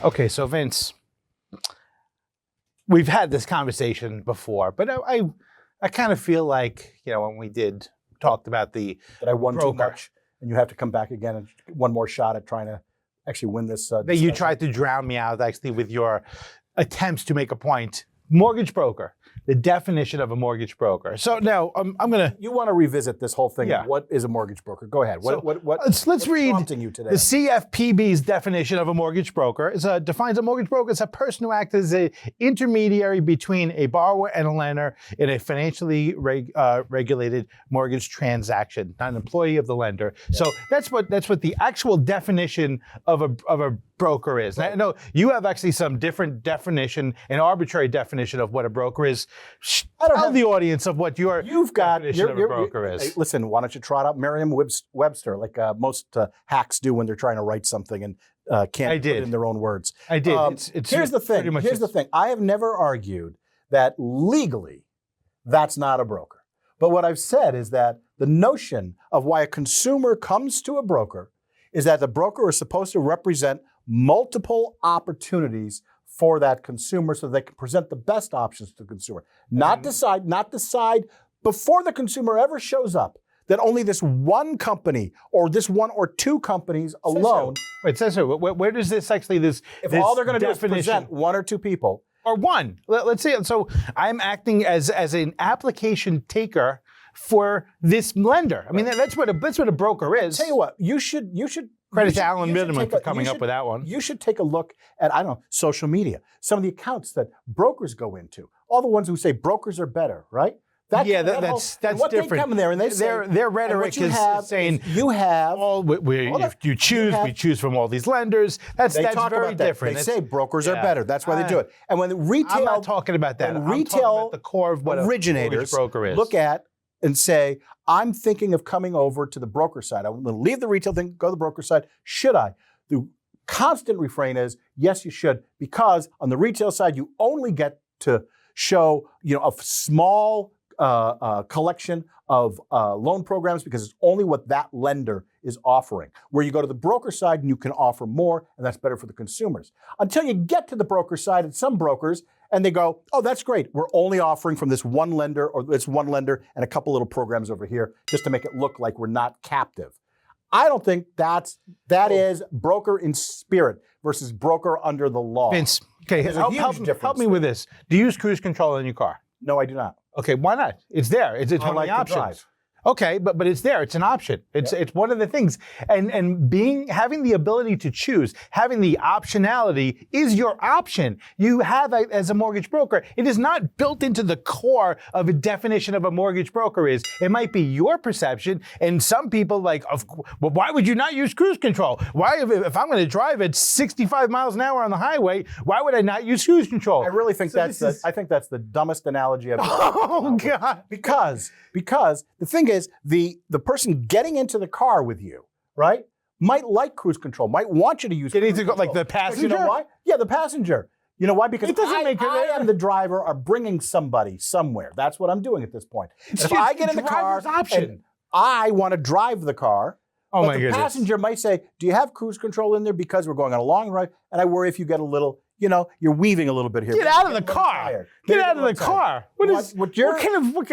Okay, so Vince, we've had this conversation before, but I kind of feel like, when we talked about the That I won too broker, much, and you have to come back again and one more shot at trying to actually win this. that you tried to drown me out actually with your attempts to make a point. Mortgage broker, the definition of a mortgage broker. So now I'm going to... You want to revisit this whole thing. Yeah. What is a mortgage broker? Go ahead. Let's read prompting you today? the CFPB's definition of a mortgage broker. It defines a mortgage broker as a person who acts as an intermediary between a borrower and a lender in a financially regulated mortgage transaction, not an employee of the lender. Yeah. So that's what the actual definition of a broker is. Right. Now, I know you have actually some different definition, an arbitrary definition of what a broker is. Tell the audience of what definition of a broker is. Hey, listen, why don't you trot out Merriam-Webster like most hacks do when they're trying to write something and can't put it in their own words. I did. Here's the thing. I have never argued that legally that's not a broker. But what I've said is that the notion of why a consumer comes to a broker is that the broker is supposed to represent multiple opportunities for that consumer so they can present the best options to the consumer. Not decide before the consumer ever shows up that only this one company or this one or two companies alone. Wait, says so. Where does this actually, this all they're going to do is present one or two people. Or one. Let's say, so I'm acting as an application taker for this lender. I mean, that's what a broker is. Tell you what, you should credit to Alan Middleman for coming up with that one. You should take a look at, social media. Some of the accounts that brokers go into. All the ones who say brokers are better, right? That's different. They come in there and they say, their rhetoric is saying you have we choose from all these lenders. That's very different. They say brokers are better. That's why they do it. And when retail, I'm not talking about that. I'm talking about the core of what originators a broker is. Look at and say, I'm thinking of coming over to the broker side. I'm going to leave the retail thing, go to the broker side. Should I? The constant refrain is, yes, you should, because on the retail side, you only get to show, a small collection of loan programs because it's only what that lender is offering. Where you go to the broker side and you can offer more, and that's better for the consumers. Until you get to the broker side at some brokers, and they go, oh, that's great. We're only offering from this one lender and a couple little programs over here just to make it look like we're not captive. I don't think that is broker in spirit versus broker under the law. Vince, okay, help me with this. Do you use cruise control in your car? No, I do not. Okay, why not? It's there. It's one of the options. Okay, but it's there. It's an option. It's one of the things. And having the ability to choose, having the optionality is your option. You have as a mortgage broker. It is not built into the core of a definition of a mortgage broker is. It might be your perception, and some people why would you not use cruise control? Why, if I'm going to drive at 65 miles an hour on the highway, why would I not use cruise control? I really think I think that's the dumbest analogy I've ever heard. Oh God! Because the thing is, the person getting into the car with you, right, might like cruise control, might want you to use cruise control. Like the passenger? You know why? Yeah, the passenger. You know why? Because I am the driver or bringing somebody somewhere. That's what I'm doing at this point. If I get in the car and I want to drive the car, but the passenger might say, do you have cruise control in there because we're going on a long ride? And I worry if you get a little, you're weaving a little bit here. Get out of the car. Get out of the car.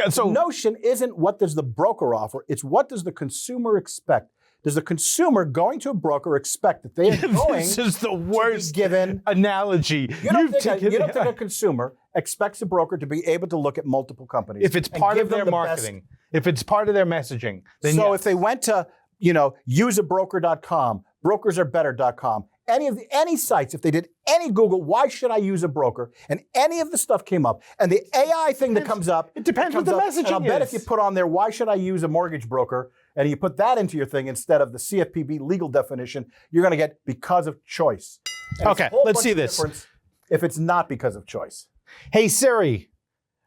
So notion isn't what does the broker offer, it's what does the consumer expect. Does the consumer going to a broker expect that they are going this is the worst given analogy. You don't think a consumer expects a broker to be able to look at multiple companies if it's part of their marketing, if it's part of their messaging. Then if they went to useabroker.com, brokersarebetter.com, any sites, if they did any Google, why should I use a broker? And any of the stuff came up. And the AI thing that comes up. It depends what the messaging is. And I'll bet if you put on there, why should I use a mortgage broker? And you put that into your thing instead of the CFPB legal definition, you're going to get because of choice. And okay, let's see this. If it's not because of choice. Hey Siri,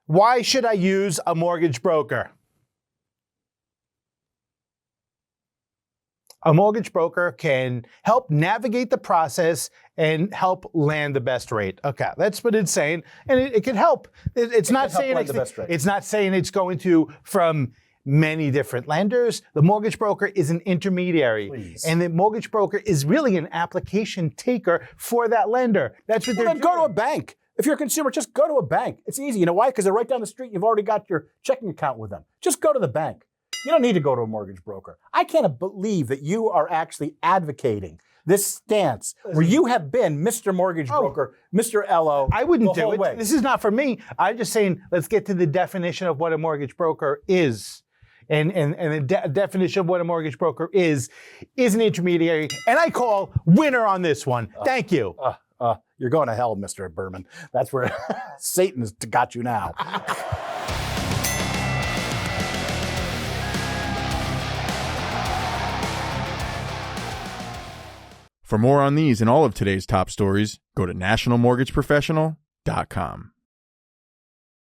why should I use a mortgage broker? A mortgage broker can help navigate the process and help land the best rate. Okay, that's what it's saying, and it can help. It's not saying it's going to from many different lenders. The mortgage broker is an intermediary. Please. And the mortgage broker is really an application taker for that lender. That's what they're then doing. go to a bank. If you're a consumer, just go to a bank. It's easy. You know why? Because they're right down the street. You've already got your checking account with them. Just go to the bank. You don't need to go to a mortgage broker. I can't believe that you are actually advocating this stance where you have been Mr. Mortgage Broker, Mr. Ello. I wouldn't the do whole it. way. This is not for me. I'm just saying, let's get to the definition of what a mortgage broker is. And the definition of what a mortgage broker is an intermediary. And I call winner on this one. Thank you. You're going to hell, Mr. Berman. That's where Satan has got you now. For more on these and all of today's top stories, go to nationalmortgageprofessional.com.